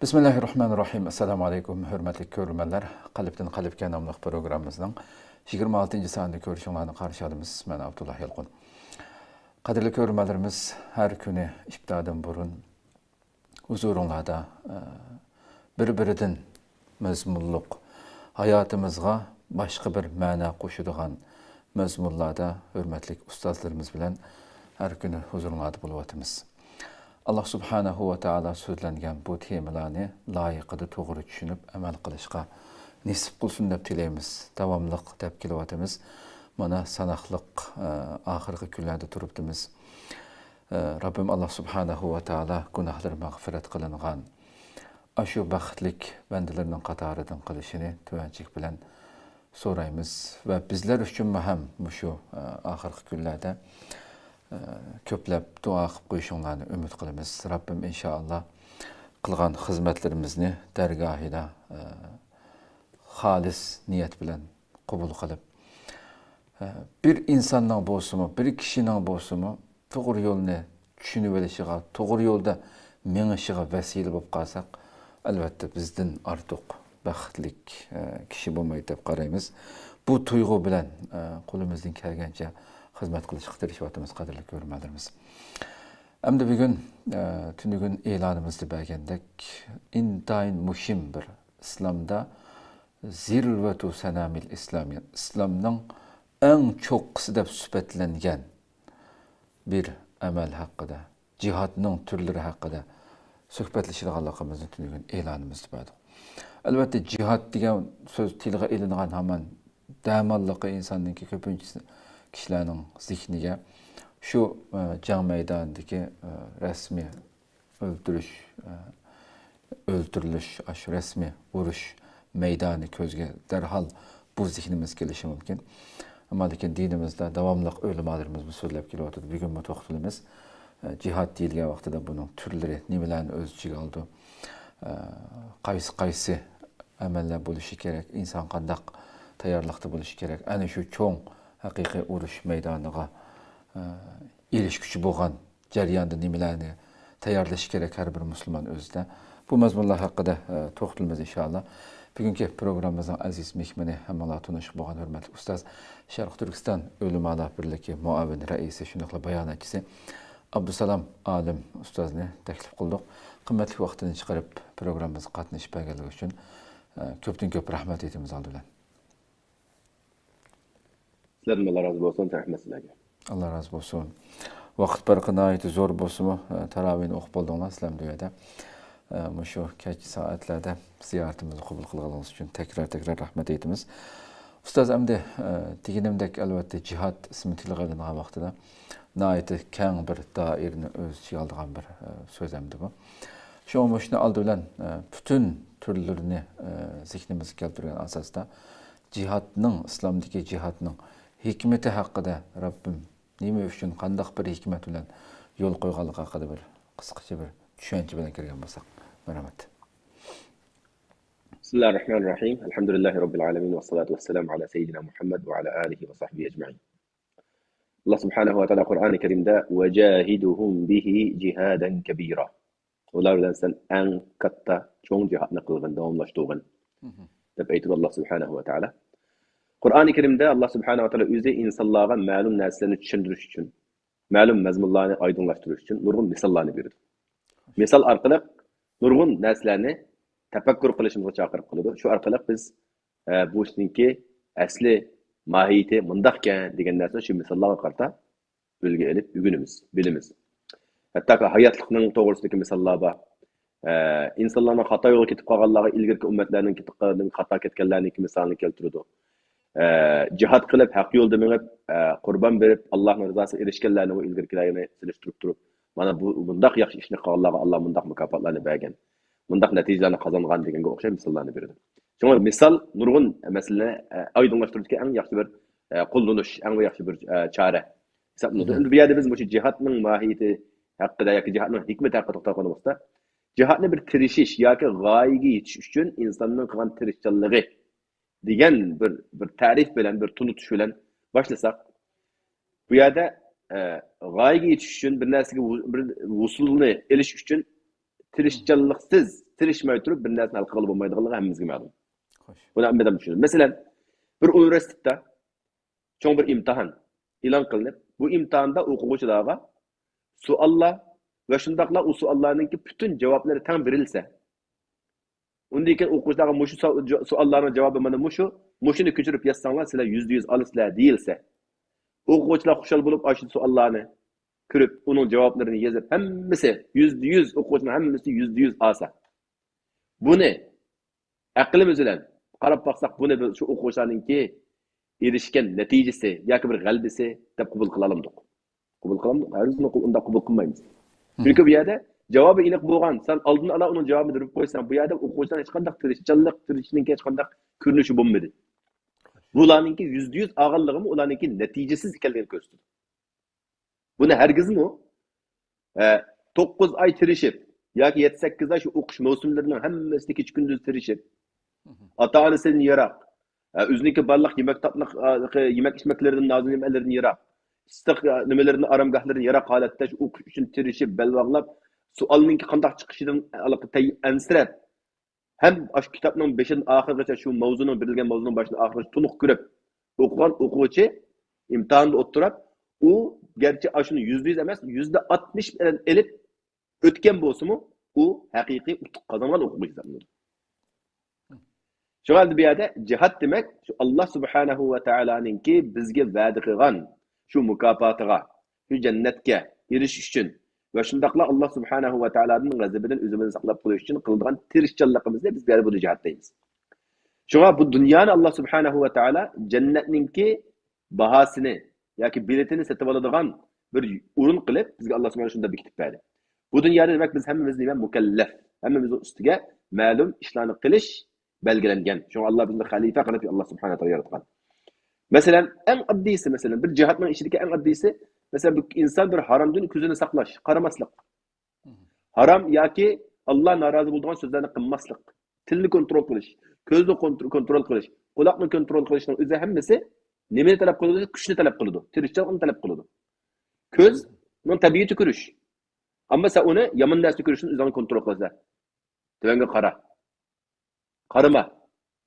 Bismillahirrahmanirrahim. Assalamu alaykum, hörmətli görürmənlər. Qalbdən qalbə namlıq proqramımızın 26-cı saniyədə görüşünlərini qarşı alımız. Mən Abdullah Yalqun. Qadirli görürmənlərimiz, hər günü ibtidadan burun huzurunlarda bir-birindən məzmunluq hayatımızga başqa bir məna qoşuduğan məzmunlarda hörmətli ustazlarımız bilən hər günü huzurunlarda buluyatımız. Allah subhanahu wa ta'ala sözlənген bu temalarni layiqida to'g'ri tushunib amal qilishga nisib qilsin deb tilaymiz. Davomliq deb kelyapmiz. Mana sanoqliq oxirgi kunlarda turibdimiz. Rabbim Allah subhanahu wa ta'ala gunohlar mag'firat qilingan shu baxtlik bandalarning qatoridan qilishini tuvanchik bilan so'raymiz va bizlar uchun ham shu oxirgi kunlarda köplab dua qilib qo'yishinglarni umid qilamiz. Rabbim inshaalloh qilgan xizmatlarimizni dargohida xolis niyat bilan qabul qilib, bir insonning bo'lsimi, bir kishining bo'lsimi, to'g'ri yo'lni tushunib olishiga, to'g'ri yo'lda menishiga vasila bo'lib qolsak, albatta bizdan ortiq baxtlik kishi bo'lmaydi deb qaraymiz. Bu tuyg'u bilan qo'limizdan kelgancha xizmat qilishga tirishayotimiz, qadrli ko'rmalarimiz. Endi bugun tunugun e'lonimizda bergandek intayin muhim bir islomda zirvatu sanamil islomiyat, islomning eng cho'qqisi deb sifatlangan bir amal haqida, jihadning turlari haqida suhbatlashadiganligimizni tunugun e'lonimizda berdik. Albatta jihad degan so'z tilga ilingan hamon damalligi insonning ko'pincha kishilarning zihniga shu jang maydonidagi rasmiy o'ldirilish, shu rasmiy urush maydoni ko'zga darhol bu zihnimiz kelishi mumkin. Ammo lekin dinimizda davomli o'lamalarimiz bu so'zlab kelyapti. Bugun bu to'xtalamiz. Jihad deyilgan vaqtida buning turlari nimalarni o'z ichiga oldi? Qaysi amallar bo'lishi kerak? Inson qanday tayyorlikda bo'lishi kerak? Ana shu cho'ng haqiqiy urush maydoniga erishguchi bo'lgan jarayonda nimalarni tayyorlash kerak har bir musulmon o'zida. Bu mazmunlar haqida to'xtalamiz inshaalloh. Bugungi programmamizning aziz mehmoni hammalar tanish bo'lgan hurmatli ustoz Sharq Turkiston ulamolar birligi muavin raisi, shuningdek bayonotchisi Abdusalom Alim ustozni taklif qildik. Qimmatli vaqtini chiqarib programmamizga qatnashib berganligi uchun ko'pdan ko'p rahmat aytamiz oldidan. Allah razı olsun, rahmet sizlerge. Allah razı olsun. Vaqt farqi nihoyatda zo'r bo'lsa-mu, tarovihni o'qib bo'ldinglar sizlar duyoda. Shu kech soatlarda ziyoratimizni qabul qilganingiz uchun tekrar rahmat aytamiz. Ustoz, endi deganimdek albatta jihad ismi tilga olingan vaqtida nihoyatda keng bir doirani o'z ichiga olgan bir so'z endi bu. Shuni oldi bilan butun turlarini zihnimizga keltirgan asosda jihadning, islomdagi jihadning hikmeti haqida Rabbim nima uchun qandaq bir hikmat bilan yo'l qo'yganligi haqida bir qisqacha bir tushuncha bilan kirgan bo'lsak, marhamat. Bismillahirrahmanirrahim. Alhamdulillahi robbil alamin va salatu vassalamu ala sayyidina Muhammad va ala alihi va sahbihi ajma'in. Allah subhanahu wa ta'ala Qur'oni Karimda wajahiduhum bihi jihadan kabira. Ular bilan sen eng katta cho'ng jihadni qilgan, davomlashtirgan deb aytib Allah subhanahu wa ta'ala. Qur'oni Karimda Allah subhanahu wa ta'ala o'zi insonlarga ma'lum narsalarni tushuntirish uchun, ma'lum mazmunlarni oydinlashtirish uchun nurg'un misollarni berdi. Misol orqali nurg'un narsalarni tafakkur qilishimizga chaqirib qiladi. Shu orqali biz bu ishninki asli mohiyati mundaqkan degan narsani shu misollarga qarata o'lga olib o'rganamiz, bilamiz. Hatto hayotlikning to'g'risidagi misollar bor. İnsanlarning xato yo'lga ketib qolganlarga ilgirki ummatlarning xato ketganlarning misolini keltiradi. Jihad qilib, haq yo'lda minib, qurban berib, Allohning rizosiga erishganlarni va ilgirkilarni silishtirib turib, mana bu bundaq yaxshi ishni qilganlarga Alloh bundaq mukofotlarni bergan, bundaq natijalarni qozongan deganga o'xshash misollarni beradi. Shunga misol nurg'un masalani oydinlashtirishga eng yaxshi bir qo'llanish, eng yaxshi bir chora hisoblanadi. Endi bu yerda biz bu jihadning mohiyati haqida yoki jihadning hikmati haqida to'xtalganimizda, jihadni bir tirishish yoki g'oyaga yetish uchun insonning qilgan tirishchanligi degan bir ta'rif bilan, bir tunutish bilan boshlasak, bu yerda g'oyaga yetish uchun bir narsaga bir usulni elish uchun tirishchanliksiz tirishmay turib bir narsani hal qilib bo'lmaydiganligi hammamizga ma'lum. Xo'sh. Buni hammadan tushunadi. Masalan, bir universitetda cho'ng bir imtihon e'lon qilinib, bu imtihonda o'quvchilarga savollar va shundaqla u savollarning butun javoblari tang berilsa, undan keyin o'quvchilarga mushu savollarning javobi mana mushuni ko'chirib yozsanglar sizlar 100% olasizlar deyilsa, o'quvchilar xushal bo'lib shu savollarni ko'rib, uning javoblarini yozib, hammasi 100% o'quvchilar hammasi 100% olsa. Buni aqlimiz bilan qarab baqsak, buni shu o'quvchilarningki erishgan natijasi yoki bir g'albisi deb qabul qila olamiz. Qabul qilamiz, hargiz unda qabul qilmaymiz. Chunki bu yerda javobi aniq bo'lgan, sen oldin ala uning javobini berib qo'ysan, bu yerda o'quvchilar hech qanday tirishchilik hech qanday ko'rinishi bo'lmadi. Bularningki 100% og'irligimi ularningki natijasiz ekanligini ko'rsatadi. Buni hargizmi 9 oy tirishib yoki 7-8 oy shu o'qish mavsumlarining hammasida kecha kunduz tirishib, ota-onasidan yiroq, o'ziniki barliq yemak ichmaklaridan, nozik nimalardan yiroq, issiq nimalarni oromgohlardan yiroq holatda shu o'qish uchun tirishib, belbog'lab, savolning qanday chiqishidan ansirab, ham shu kitobning beshidan oxirigacha shu mavzuning berilgan mavzuning boshidan oxirigacha to'liq ko'rib o'qigan o'quvchi imtihonda o'tirib, u garchi shuni 100% emas, 60% bilan elib o'tgan bo'lsa-mu, u haqiqiy utuq qozongan o'quvchi hisoblanadi. Shu holda bu yerda jihad demak, shu Alloh subhanahu va taoloninki bizga va'da qilgan shu mukofotiga, shu jannatga erishish uchun va shundaqla Alloh subhanahu va taoloning g'azabidan o'zimizni saqlab qolish uchun qilgan tirishchanligimizni biz bu yerda buni jihad deymiz. Shunga bu dunyoni Alloh subhanahu va taolo jannatninki bahosini yoki biletini sotib oladigan bir o'rin qilib bizga Alloh subhanahu shunda bekitib berdi. Bu dunyoda demak biz hammamiz nima mukallaf, hammamizning ustiga ma'lum ishlarni qilish belgilangan. Shunga Alloh bizni xalifa qilib Alloh subhanahu va taolo yaratgan. Masalan, eng oddiysi masalan bir jihatning ishidagi eng oddiysi masalan bir inson bir haromdan ko'zini saqlash, qaramaslik. Harom yoki Alloh norozi bo'lgan so'zlarni qilmaslik, tilni kontrol qilish, ko'zni kontrol qilish, quloqni kontrol qilishning o'zi hammasi nimani talab qiladi? Kuchni talab qiladi, tirishchilikni talab qiladi. Ko'zning tabiati ko'rish. Ammo sen uni yomon narsa ko'rishni o'zing kontrol qilasan. Tuvanga qara. Qarama.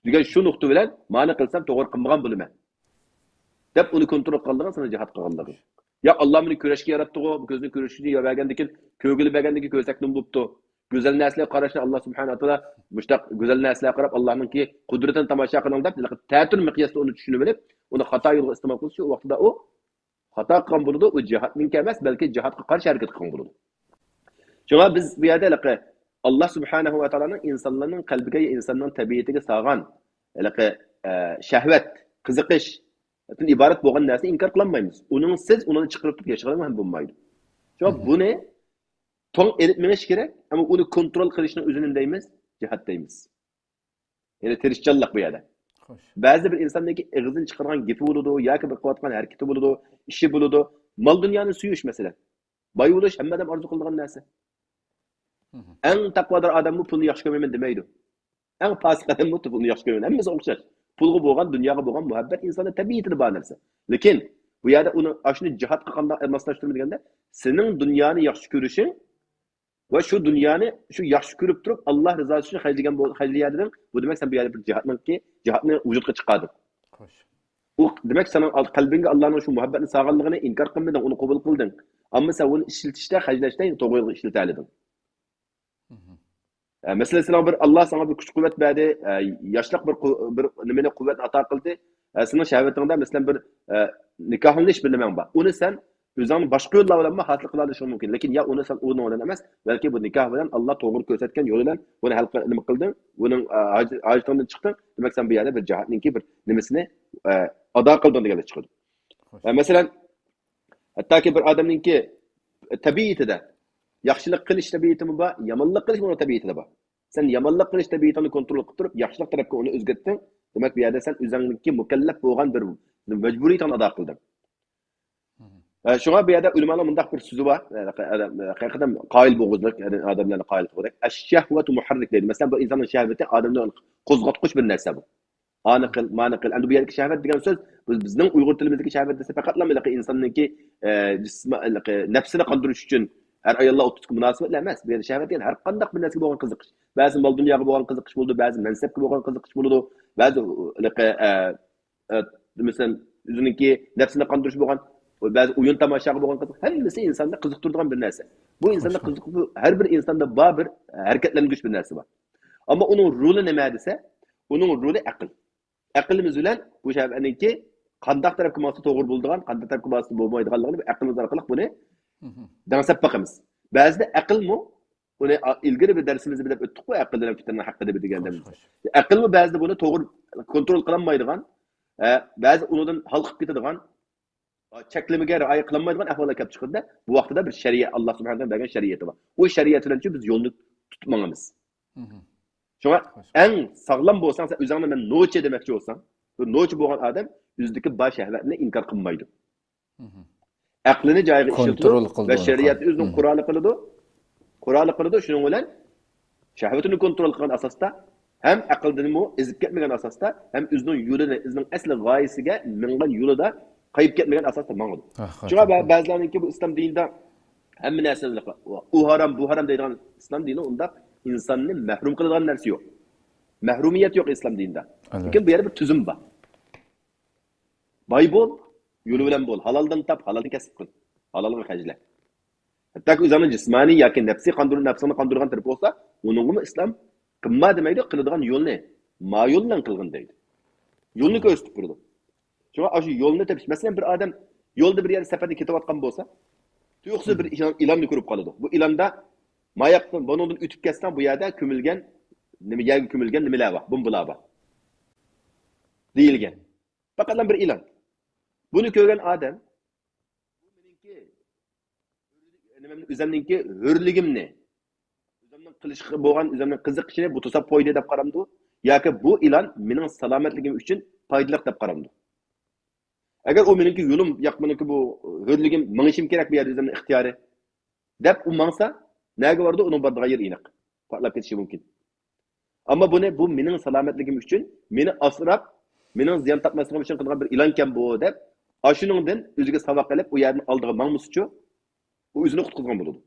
Degan shu nuqta bilan ma'ni qilsam to'g'ri qilmagan bo'laman. Deb uni kontrol qiladigan sana jihat qilganligi. Ya Alloh meni ko'rishga yaratdi-ku, ko'zni ko'rishni yaratgandan keyin ko'ngil bergandan keyin ko'rsakni bo'libdi. Go'zal narsalar qarashni Alloh subhanahu va taolo mushtaq go'zal narsalar qarab Allohning qudratini tomosha qilgan deb ta'til miqyosida uni tushunib bilib, uni xato yo'lga iste'mol qilish shu vaqtida u xato qilgan bo'ladi, u jihatning emas, balki jihatga qarshi harakat qilgan bo'ladi. Shunga biz bu yerda Alloh subhanahu va taoloning insonlarning qalbiga, insonning tabiatiga solgan shahvat, qiziqish iborat bo'lgan narsani inkor qilmaymiz. Uni chiqarib turib yashag'an ham bo'lmaydi. Shunga buni to'ng elib menish kerak, ammo uni kontrol qilishning o'zini deymiz, jihat deymiz. Ya'ni tirishchanlik bu yerda. Xo'sh. Ba'zi bir insonniki og'zidan chiqargan gapi bo'ladi, yoki bir qilayotgan harakati bo'ladi, ishi bo'ladi. Mol dunyoni suyish masalan. Boy bo'lish hammadan orzu qiladigan narsa. Eng taqvodor odam bu pulni yaxshi ko'rmayman demaydi. Eng fosiq odam bu pulni yaxshi ko'rmaydi. Hammasi o'xshash. Pulga bo'lgan, dunyoga bo'lgan muhabbat insonning tabiatida bor narsa. Lekin bu yerda uni ashuni jihatga qanday moslashtirib deganda, sening dunyoni yaxshi ko'rishing va shu dunyoni shu yaxshi ko'rib turib Alloh rizosi uchun xajliyadidan bu demak sen bu yerda bir jihatni vujudga chiqadi. Xo'sh. U demak sening qalbingga Allohning shu muhabbatni sog'anligini inkor qilmading, uni qabul qilding. Ammo sen uni ishlatishda, xajlashda to'g'ri yo'lga ishlata olding. Mesela sana bir Allah sana bir kuch quvvat berdi, yoshlik bir nimani quvvat ato qildi. Sening shahvatingda mesela bir nikohlanish bilaman bor. Uni sen o'zing boshqa yo'llar bilan hosil qila olishing mumkin. Lekin ya uni sen uni bilan emas, balki bu nikoh bilan Alloh to'g'ri ko'rsatgan yo'l bilan buni hal nima qilding? Buning hojatidan chiqding. Demak sen bu yerda bir jihatningki bir nimasini ado qilding deganlar chiqadi. Masalan, hattoki bir odamningki tabiatida yaxshilik qilish tabiatimi bor, yomonlik qilish uni tabiatida bor. Sen yomonlik qilish tabiatini kontrol qilib turib, yaxshilik tarafga uni o'zgartding. Demak, bu yerda sen o'zingizga mukallaf bo'lgan bir majburiyatni ado qilding. Shunga bu yerda ulamolar mundaq bir so'zi bor. Haqiqatan qoyil bo'g'izlik, odamlarni qoyil qilib, ash-shahvatu muharrik deydi. Masalan, bu insonning shahvati odamni qo'zg'atqich bir narsa bu. Ani qil, ma'ni qil. Endi bu yerdagi shahvat degan so'z bizning Uyg'ur tilimizdagi shahvat desa faqatla insonningki nafsini qondirish uchun Her ayollar otursuk münasebetli emas. Bir şehvet değil. Her kandak bir nesli boğan kızıkış. Bazı mal dünyaya boğan kızıkış buldu. Bazı mensepki boğan kızıkış buldu. Bazı mesela üzününki nefsini kandırış boğan. Bazı oyun tamaşağı boğan kızık. Hemmesi insanda kızıktırdıgan bir narsa. Bu insanda kızık, her bir insanda bir hareketlengüç bir narsa var. Ama onun rolü ne dese? Onun rolü akıl. Aklımız bilen bu şehvetinki kandak taraf kılması doğru bulduğun, kandak taraf kılması bulmaydıganlığını bir aklımız arkalık bunu dansap bakımız. Bazıda akıl mı? Onu ilgili bir dersimizi bilip öttük bu akılların fitrinin hakkında bir digendemiz. Akıl mı bazıda bunu doğru kontrol kılamaydıgan, bazı ondan halkıp gitadigan, çeklemege riayet kılamaydıgan ahvala kap çıkında bu vaqtida bir şeriat Allah subhanahu bergen şeriatı var. O şeriat bilen biz yolunu tutmamamız. Şuna en sağlam bolsan sen özüňe men noçe demekçi olsan, bu noçe bolgan adam üzdeki baş şehvetini inkar kılmaydı. Aklını joyiga işletiyor ve şeriat özünün kuralı kılıdı. Kuralı kılıdı şunun bilen şehvetini kontrol kılan asasda hem akıldan mu ezip ketmegen asasda hem özünün yolunu, özünün asli gayesiga mingan yolunda kayıp ketmegen asasda maňydy. Şuna bazılarınki bu İslam dininde hem narsalar o haram bu haram deydigan İslam dini onda insanı mahrum kıladigan narsa yok. Mahrumiyet yok İslam dininde. Lekin bu yerde bir tüzüm var. Bay bol, yolu bilen bol. Halaldan tap, halaldan kesip kıl. Halalını hacla. Hatta ki uzanın cismani yakin nefsini kandırgan taraf olsa, onun İslam kımma demeydi, kılıdığan yol ne? Ma yolundan kılgın deydi. Yolunu gösterip durdu. Çünkü şu yolunu tepiş. Mesela bir adam yolda bir yere seferde ketip atkan bolsa, yoksa bir ilanını kurup kalıdı. Bu ilanda ma yaptın, bunu ondan ütüp kessen bu yerde kümülgen yergi kümülgen nimeler var, bumbular var. Değilgen. Fakat bir ilan. Bunu gören adam, üzerindeki hürligim ne? Üzerinden kılış boğan, üzerinden kızık işine bu tusa poyda dep karamdı. Ya ki bu ilan menin salametligim için paydalık dep karamdı. Eğer o meniki yolum yakmanınki bu hürligim mınışım gerek bir yerde üzerinden ihtiyarı dep ummansa, nege vardı onun bardağı yer inak. Patlap ketişi mümkün. Ama bu ne? Bu menin salametligim için, meni asırap, menin ziyan tapmasına için kılgan bir ilanken bu dep, aşınыңdan özüge savak gelip o yerden aldığı mammusçu, o özünü kutkuzgan buludu.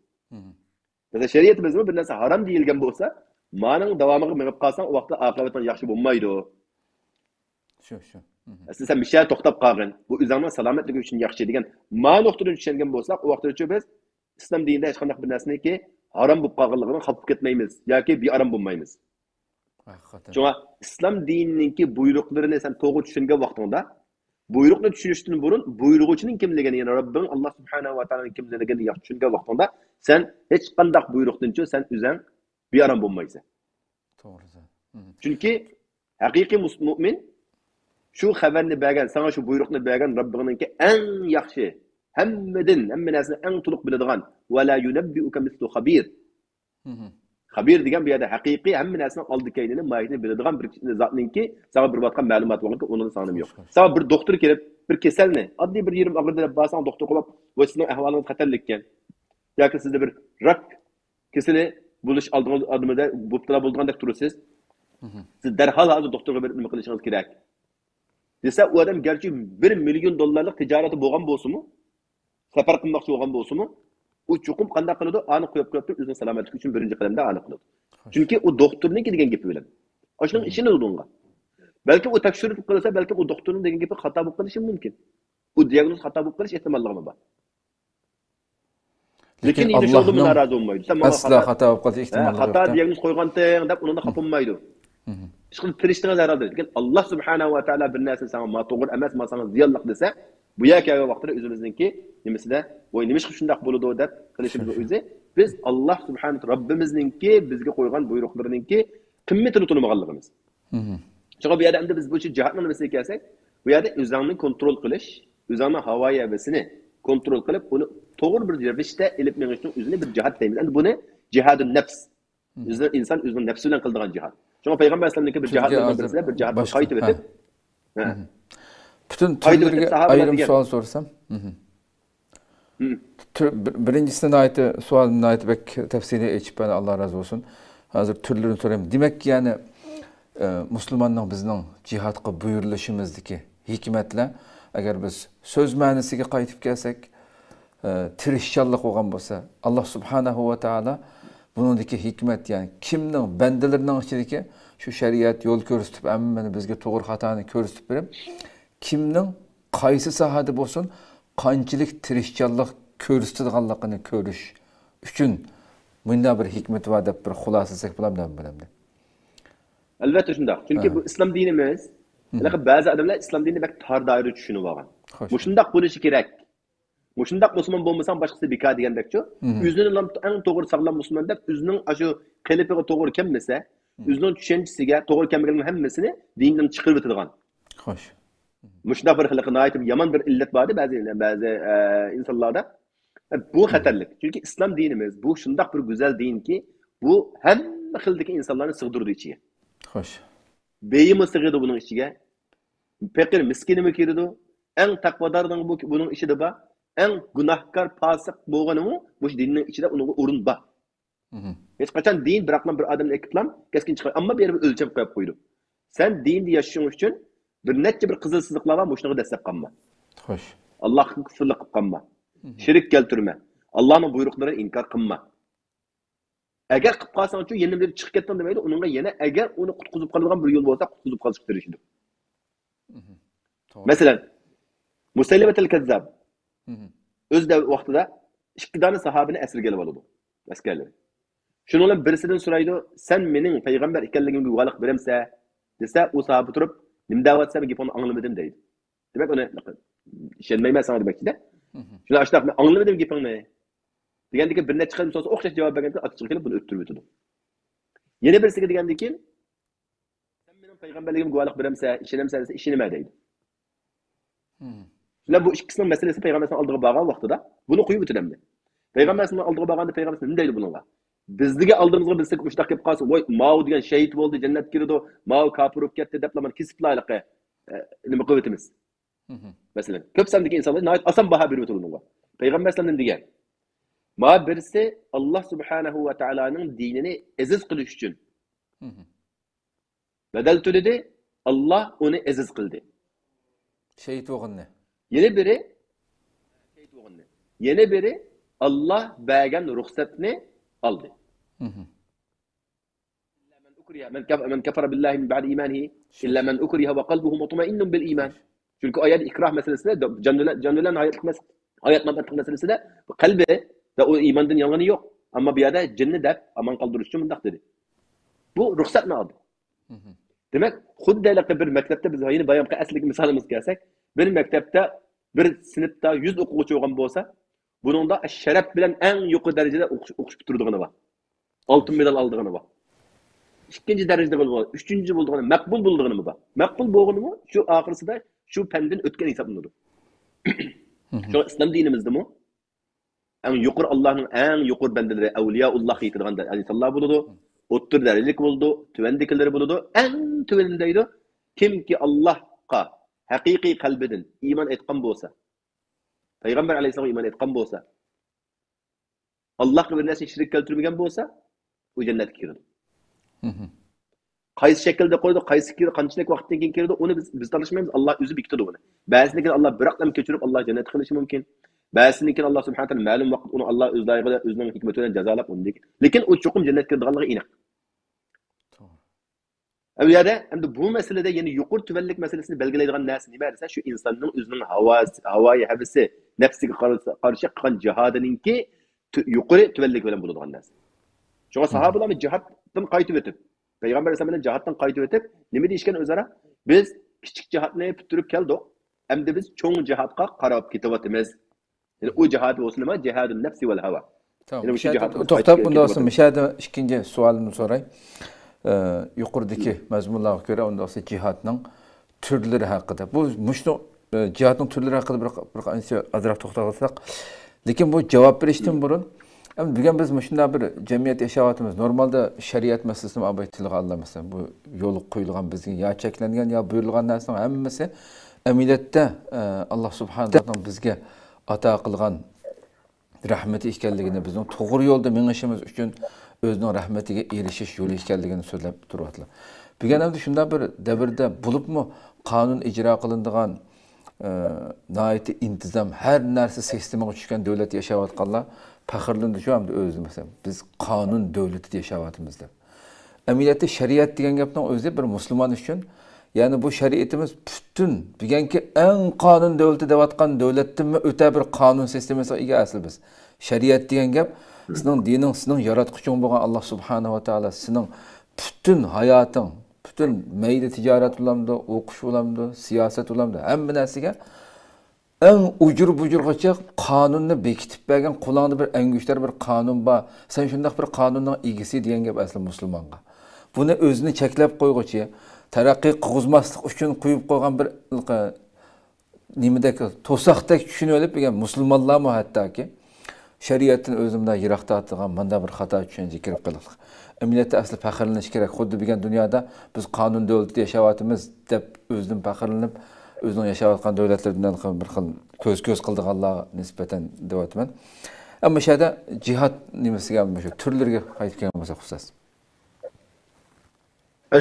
Mesela şeriatimizde bir narsa haram deyilgen bolsa, manın davamını menip kalsan o vaqtda akibetin yaxşı bolmaydı. Şu. Aslında sen bir şey toxtap qalğın, bu özüňe salametligi üçün yaxşı degen, ma noktadan düşengen bolsak, o vaqtda üçü biz İslam dininde hiç qandaq bir narsani ki haram bolup qalğanlygyny xapyp ketmeýmiz, yoki bir aram bolmaýmyz. Şoňa İslam dinininki buyruklaryny sen toğry düşüngen wagtynda buyrukni düşünüşden burun buyruğuçunun kimligini yani Rabbin Allah Subhanahu wa Ta'ala'nın kimligini yaxşı düşüngen wagtynda sen hiç qandaq buyrukdan çö sen özüň bir aram bolmaýsy. Toğry. Çünki haqiqi mümin şu haberini bergen, sana şu buyrukni bergen Rabbininki en yaxşı hemme narsani en tuluq biladigan ve la yunabbi'uka mislu habir. Habir degan bu yerda haqiqiy hamma narsani oldi-keynini, mayitini biladigan bir zatninki sana bir vatgan ma'lumot bo'lganki, onun sanım yo'q. Sana bir doktor kelib, bir kasalni, oddiy bir yerim og'ridi deb borsan, doktor qo'yib, "Bu sizning ahvolingiz xatarlikkan." yoki sizda bir rak kasali bo'lish oldingizda mubtalo bo'lgandek tursiz. Siz darhol hozir doktorga berib nima qilishingiz kerak. Desa, u odam garchi $1 million tijarati bo'lgan bo'lsa-mu, safar qilmoqchi bo'lgan bo'lsa-mu, u chuqum qanday qiladi? Aniq qo'yib o'zining salomatligi uchun birinchi qadamda aniq qiladi. Chunki u doktorning degan gapi bilan. O'shaning ishini o'dunga. Balki u tekshirib qilsa, balki u doktorning degan gapi xato bo'lib qolishi mumkin. U diagnoz xato bo'lib qolish ehtimolligi bor. Lekin endi shu odam narozi bo'lmaydi. Asla xato bo'lib qolish ehtimolligi yo'q. Xato diagnoz qo'ygandan deb uni xafaolmaydi. Hech qilib tirishtirgan zarardir. Lekin Alloh subhanahu va taolo bir narsa sana ma to'g'ri emas, ma sana ziyonliq desa, bu yakaga vaqtida o'zimizningki nimasida voy nima qilib shunday bo'ladi deb qilishimiz o'zi biz Alloh subhanahu robbimizningki bizga qo'ygan buyruqlariningki qimmatini tunmaganligimiz. Chunki bu yerda endi biz bu jihatni nimasiga kelsak, bu yerda o'zingni kontrol qilish, o'zingni havo havasini kontrol qilib, uni to'g'ri bir ravishda ilib menishning o'zini bir jihat deymiz. Endi buni jihadun nafs. İnsan o'zining nafsi bilan qiladigan jihat. Chunki payg'ambar alayhisolamning bir jihatlardan birisi bir jihatni qaytib etib, bütün türleriga ayrim sual sorsam. Birincisine ait sualına ait bek tefsiri etip bana Allah razı olsun. Hazır türlerini sorayım. Demek ki yani Müslümanның bizning jihadga buyurilishimizdagi hikmatlar agar biz so'z ma'nosiga qaytib kelsak, tirishchanlik bo'lgan bo'lsa, Alloh subhanahu va taolo buningdagi hikmat, ya'ni kimning bandalarining ichidagi shu shariat yo'l ko'rsatib, hammani bizga to'g'ri xatoni ko'rsatib berib, kimning qaysi sohada bo'lsin, qanchalik tirishchanlik ko'rsatadiganligini ko'rish uchun bunda bir hikmat va deb bir xulosasak bo'ladimi? Albatta shunday. Chunki bu islom dinimiz, ba'zi odamlar islom dinini bak tor doirada tushunib olgan. Bu shunday bo'lishi kerak. Bu shunday musulmon bo'lmasang boshqasi bekor degandekchi. O'zini eng to'g'ri sog'lom musulmon deb o'zining shu qilipiga to'g'ri kelmasa, o'zining tushunchasiga to'g'ri kelmaganning hammasini dindan chiqarib o'tadigan. Xo'sh. Mushunda bir xilqinoyat yomon bir illat bordi ba'zi insonlarda. Bu xatarlik. Chunki islom dinimiz bu shunday bir go'zal dinki, bu hamma xildagi insonlarni sig'dirdi ichiga. Xo'sh. Beyimi sig'idi buning ichiga. Fakir miskinimi kirdi. Eng taqvodorning buning ichida bor. Eng gunohkor fosiq bo'lganimi bu dinning ichida uning o'rin bor. Hech qachon din biroqman bir odamni ekiplam keskin chiqar, ammo berib o'lchab qo'yib qo'ydi. Sen dinda yashashing uchun bir necha bir qizil siziqlar bor, mushunga dastlab qolma. Xo'sh. Allohga kufrlik qilib qolma. Shirik keltirma. Allohning buyruqlarini inkor qilma. Agar qilib qolsang-chi, yana bir chiqib ketdim demaydi, uningga yana agar uni qutqizib qoladigan bir yo'l bo'lsa, qutqizib qolish kerakdir. Masalan, Musaylimatul Kazzab o'z vaqtida ikki dona sahobani asirga olib oldi. Askarlar. Shuning bilan birisidan so'raydi, "Sen mening payg'ambar ekanligimga guvohlik beramsa?" desa, u sahoba turib, "Nim da'vatsa gapini anglamadim" deydi. Demak, uni ishonmayman sana demakchi-da. Shuni ashtab anglamadim gapingni. Degandiki bir necha qilib so'z o'xshash javob berganda achchiq kelib buni o'ttirib o'tdi. Yana birisiga degandiki, "Sen mening payg'ambarligimga guvohlik beramsa, ishonamsan desa, ishonma" deydi. Shunda bu ikkisining masalasi payg'ambarning oldiga borgan vaqtida buni qo'yib o'tidimdi. Payg'ambarning oldiga borganda payg'ambar nima deydi bunga? Bizga oldimizga bilsak mushtaq kelib qolsa, "Voy, Mao degan shahid bo'ldi, jannat kirdi, Mao kafir bo'lib ketdi" deb lamani kesiblayliqi nima qilib o'tamiz? Masalan, ko'p sondagi insonlar nihoyat oson baho berib o'tadi bunga. Payg'ambar sallallohu degan ma birisi Alloh subhanahu va taoloning dinini aziz qilish uchun badal to'ladi, Alloh uni aziz qildi. Shahid o'g'inni. Yana biri Alloh bergan ruxsatni oldi. Man kafara billahi min ba'di imanihi illa man ukriha wa qalbuhu mutma'innun bil iman. Çünkü ayet ikrah meselesinde canlıların hayat meselesinde kalbi ve o imandan yanganı yok. Ama bir yerde cennet de aman kaldırışçı mındak dedi. Bu ruhsat ne aldı? Demek xuddayla bir mektepte biz yeni bayamqa aslik misalimiz gelsek, bir mektepte bir sınıfta 100 o'quvchi olgan bo'lsa, bunun da şeref bilen en yukarı derecede okuş bitirdiğini var. Altın medal aldığını var. İkinci derecede bulduğunu, üçüncü bulduğunu, makbul bulduğunu mu var? Makbul bulduğunu mu? Şu ahirisi de şu pendin ötken hesaplanır. Şu İslam dinimizde mi? En yukarı Allah'ın en yukarı bendeleri Evliyaullah yitirganda insanlar buludu. Ottur derecelik buldu, tüvendekileri buludu. En tüvenindeydi. Kim ki Allah'a hakiki kalbiden iman etkan bolsa, Peygamber aleyhisselam iman etkan bolsa, Allah'a bir nesne şirik keltirmegen bolsa, o cennet kirdi. Qaysi şekilde koydu, qaysi kirdi, qanchalik vaqtdan keyin kirdi, onu biz tanışmaymiz. Allah özü bekitdi onu. Ba'zinikin Allah bir aqlam keçirib Allah cennet qilishi mumkin. Ba'zinikin Allah subhanahu wa taala ma'lum vaqt onu Allah öz layıqida özünün hikmeti bilan jazolab uni. Lekin o cho'qim cennet kirdiganligi aniq. Aviyada endi bu meselede yeni yuqur tüvellik meselesini belgilaydigan narsa nima desa, şu insonning o'zining havoyi havisi, nafsiga qarshi qilgan jihodininki yuqori tüvellik bilan bo'ladigan narsa. Şuna sahabalarni jihatdan qaytib o'tib, Peygamber Aleyhisselam'ın cihattan qaytib o'tib, nima deyishgan o'zara? Biz kichik jihatni bitirib keldik, endi biz cho'ng jihatga qarab ketyapmiz. Yani o cihat olsun nima? Cihadun nefsi vel hava. Tamam. To'xtab bundan olsun mishada ikkinchi savolimni so'ray. Yuqoridagi mazmunlarga ko'ra undan olsa jihatning turlari haqida. Bu mushno jihatning turlari haqida bir qancha azroq to'xtalsak, lekin bu javob berishdan burun bugun biz shunday bir jamiyat yashayapmiz. Normalda shariat masalasini olib tilga olinmasa, bu yo'l qo'yilgan bizga ya cheklangan ya buyurilgan narsaning hammasi amaliyotda Alloh subhanahu va taolo bizga ato qilgan rahmeti ekanligini, bizning to'g'ri yo'lda mengishimiz uchun o'zining rahmatiga erishish yo'li ekanligini so'zlab turyaptilar. Bugun ham shunday bir davrda bo'libmi qonun ijro qilinadigan nayeti intizam her narsa sistemaga tushgan davlat yashayotganlar faxrlandi shu hamda o'zi mesela biz qonun davlatida yashayapmiz deb. Amaliyotda shariat degan gapning o'zi bir musulmon uchun yani bu şeriatimiz bütün deganki eng qonun davlati deyotgan davlatdan o'ta bir qonun sistemasiga ega asli biz. Shariat degan gap sizning dining, sizning yaratquching bo'lgan Alloh subhanahu va taolo sizning bütün hayoting, bütün mayda tijorat ulamdi, o'qish ulamdi, siyosat ulamdi, hamma narsaga eng ujur bujurgacha qonunni bekitib bergan qo'lingda bir angushtlar bir qonun bor. Sen shunday bir qonunning egisi degan gap asli musulmonga. Buni o'zini cheklab qo'yg'uchi taraqqiy qilg'izmaslik uchun qo'yib qo'ygan bir nimadagi to'saqdek tushunib olib degan musulmonlarmi hattoki shariatdan o'zimda yiroqda atgan manda bir xato tushuncha kirib qoldik. Millatda asli faxrlanish kerak. Xuddi degan dunyoda biz qonun davlatida yashayapmiz deb o'zidan faxrlanib, o'zining yashayotgan davlatlardan bir xil ko'z qildiganlarga nisbatan deyapman. Ammo shu yerda jihad nimasiga shu turlarga qaytib kelgan bo'lsa xusus.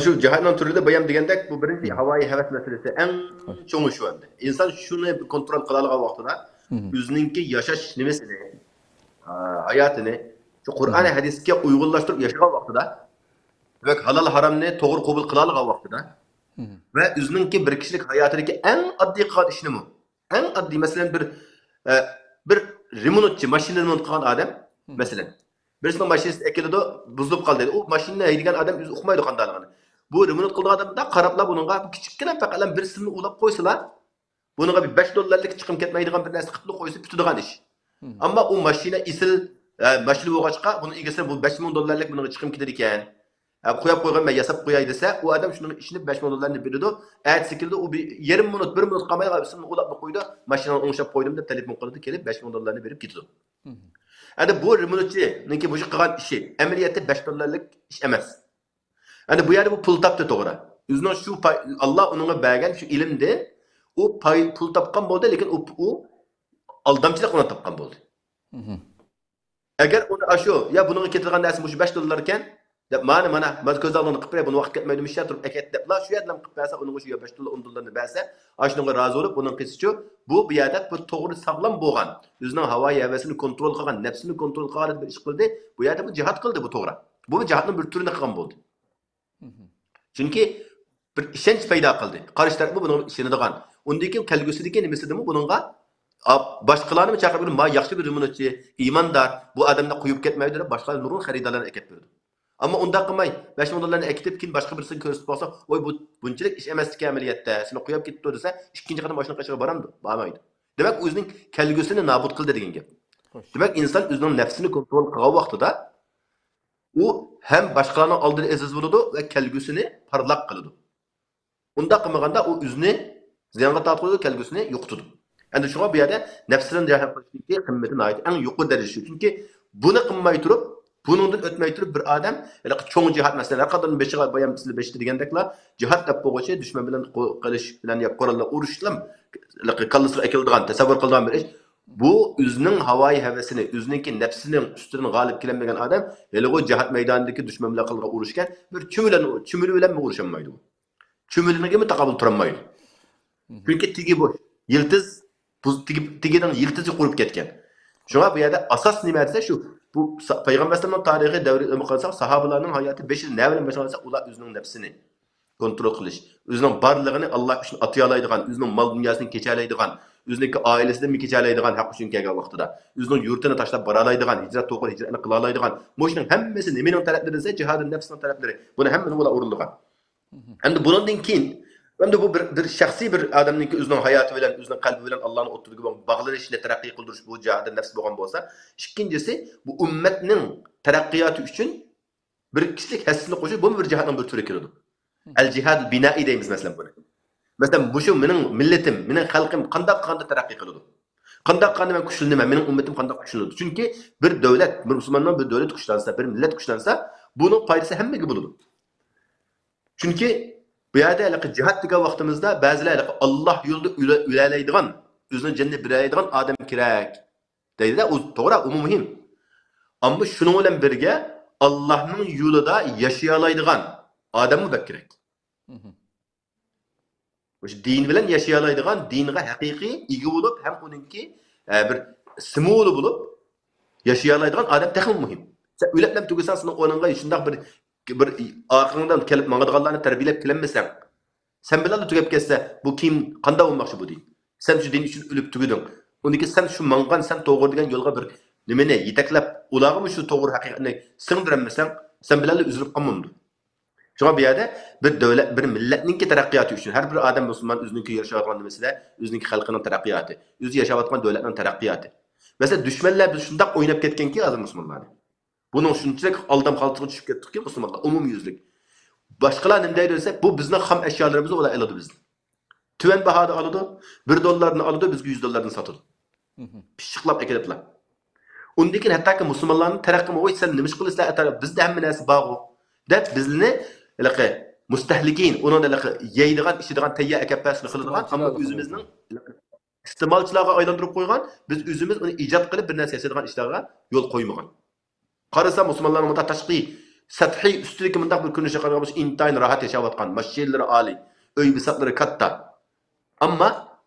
Şu cihatın türlü de bayan degandek bu birinci havai heves meselesi en çoğu şu anda. İnsan şunu kontrol kılalığa vaktida özününki yaşaş nimesini, hayatını şu Kur'an-ı hadisке uygunlaştırıp yaşayan vaktida ve halal haramını doğru kabul kılalığa vaktida ve özününki bir kişilik hayatındaki en addi kılat işini mi? En addi mesela bir remontçı, maşin remont kılan adam mesela birisinin maşinesi ekildi, buzulup kaldı. O maşinle haydigan adam okumaydı kandalığını. Bu remont kıldığı adam da karapla bununla küçükken fakat birisini ulap koysalar bununla bir 5 dolarlık çıkım ketmeydiğin bir nesli kıtlı koysa bütüdüğün iş. Ama o maşine isil maşini boğaçka bunun ilgisine bu 5 milyon dolarlık bununla çıkım giderken koyup koygan ve yasap koyay dese o adam şunun işini 5 milyon dolarını veriyordu. Eğer sikildi o bir yarım minut 1 minut kamayla birisini ulap koydu. Maşinen onuşap koydum da telefon kıldı gelip 5 milyon dolarını verip gidiyordu. Yani bu remontçu neki bu kılan işi ameliyatı 5 dolarlık iş emez. Yani bu yerde bu pul taptı doğru. Yüzünden şu Allah onunla bergen şu ilimde o pul tapkan oldu lakin o aldamçılık ona tapkan oldu. Eğer onu aşıyor ya bunun getirgen dersi bu 5 dolarken mana göz aldığını kıpıraya bunu vakit etmeydim işler durup eketlep la şu yerden kıpırasa onun şu 5 dolar 10 dolarını verse aşınıga razı olup bunun kesici bu bir yerde bu doğru sağlam boğan yüzünden havayı hevesini kontrol kılan nefsini kontrol kılan bir iş kıldı bu yerde bu cihat kıldı bu doğru. Bu cihatın bir türüne kılan oldu. Çünkü bir işenç payda kıldı. Karşı tarafı bunun işini dağın. Ondaki kelgüsüdeki nemesi mi bununla başkalarını mı çağırıp ma yaxşı bir remontçu imandar bu adamda koyup ketmeydi başka nurun xaridalarını ekip verdi. Ama onda kılmay 5 milyon dolarını ekitip kim başka birisini körsüp olsa oy bu bunçilik iş emeslik ameliyatta seni koyup gitti dese ikinci kadın başına kaçırıp baramdı. Bağmaydı. Demek özünün kelgüsünü nabut kıldı dediğin gibi. Demek insan özünün nefsini kontrol kılan vaxtıda o hem başkalarının aldığı eziz buludu ve kelgüsünü parlak kılıdı. Onda kılmaganda o özünü ziyanga tatlıdı kelgüsünü yoktudu. Yani şuna bir yerde nefsinin cahil kılıştaki kıymetine ait en yukarı derece. Çünkü bunu kılmayı durup bunundan ötmeyi durup bir adam çoğun cihat mesela kadının beşi bayan misli beşi degandekla cihat da boğuşu düşman bilen kılıç bilen ya koralla uruşlam kallısı ekildiğin tasavvur kıldığı bir iş. Bu özünün havai hevesini, özününki nefsinin üstüne galip gelemegen adam hele o cihat meydanındaki düşman bilen kılga uruşken bir çümülü bilen mi uruşamaydı o? Çümülüne mi takabül turamaydı? Çünkü tigi boş. Yıldız tigiden yıldızı kurup ketken. Şuna bu yerde asas nimetse şu. Bu Peygamber Sallallahu tarihi devri mukaddesler sahabelerinin hayatı 5 yıl nevren başlansa ular özünün nefsini kontrol kılış. Özünün barlığını Allah için atıyalaydıgan, özünün mal dünyasını keçerlaydıgan, özününki ailesinden mi keçerlaydıgan hak için kelgen vaxtıda. Özünün yurtunu taşlap baralaydıgan, hicret toğru hicretini kılalaydıgan. Moşunun hemmesi nemenin talepleri ise cihadın nefsinin talepleri. Bunu hemmini ular oruldugan. Hem bunun keyin hem de bu bir şahsi bir adamın ki özünün hayatı bilen, özünün kalbi bilen Allah'ın oturduğu bağlanışını terakki kıldırış bu cihadın nefsi boğan bolsa. İkincisi bu ümmetinin terakkiyatı için bir kişilik hissini koşuyor. Bu bir cihadın bir türü kirdi. El cihad binai deyimiz mesela bunu. Mesela bu şu benim milletim, benim halkım kandak terakki kıldı. Kandak ben güçlüyüm, benim ümmetim kandak güçlüdür. Çünkü bir devlet, bir Müslümanın bir devlet güçlense, bir millet güçlense bunun faydası hem gibi bulunur. Çünkü bu yerde cihat degan vaqtimizda ba'zilar Allah yo'lida ilerleydigan, o'zini cennet biraydigan adam kerak. Deydi-da, o to'g'ri, u muhim. Ammo shuning bilan birga Allohning yo'lida yashayalaydigan odam kerak. O'sha din bilan yashayoladigan, dinga haqiqiy ega bo'lib, ham uningki bir simvoli bo'lib yashayoladigan odam texnik muhim. Sen o'ylab tugasan, sening o'rningga shundoq bir orqangdan kelib mangadiganlarni tarbiyalab kelmasang, sen bilan tugab ketsa, bu kim qanday bo'lmoqchi bu din? Sen shu din uchun o'lib tuguding. Uniki sen shu mangan, sen to'g'ri degan yo'lga bir nimani yetaklab, ularga shu to'g'ri haqiqatni singdirmasang, sen bilan uzilib qolmamdi. Şuna bir yerde bir devlet, bir milletninki terakkiyatı için her bir adam Müslüman özününki yaşayotgan nimesinde, özününki halkının terakkiyatı, özü yaşayotgan devletinin terakkiyatı. Mesela düşmanlar biz şundak oynap ketken ki azı Müslümanlar. Bunun şunçalik aldam kaltığı düşüp kettik ki Müslümanlar, umum yüzlük. Başkalar ne derse bu bizden ham eşyalarımızı olay aladı bizden. Tüven bahada aladı, $1 aladı, bizge $100 satıldı. Pişiklap ekelipler. Ondakin hatta ki Müslümanların terakkimi oy sen nemiş kılısla atar, bizde hem münasip bağı. Dep bizini mustahlikin, onun yeydigan, işidigan, tayya ekapasını kıladigan, ama özümüzün istemalçılarga aylandırıp koygan, biz özümüz onu icad kılıp bir narsa yaşaydigan işlerge yol koymagan. Qarasa Müslümanların mında taşqi, sathi, üstüdeki mındaq bir kürünüşe qaragabız, intayin rahat yaşayotgan, maşinleri ali, öy bisatları katta. Ama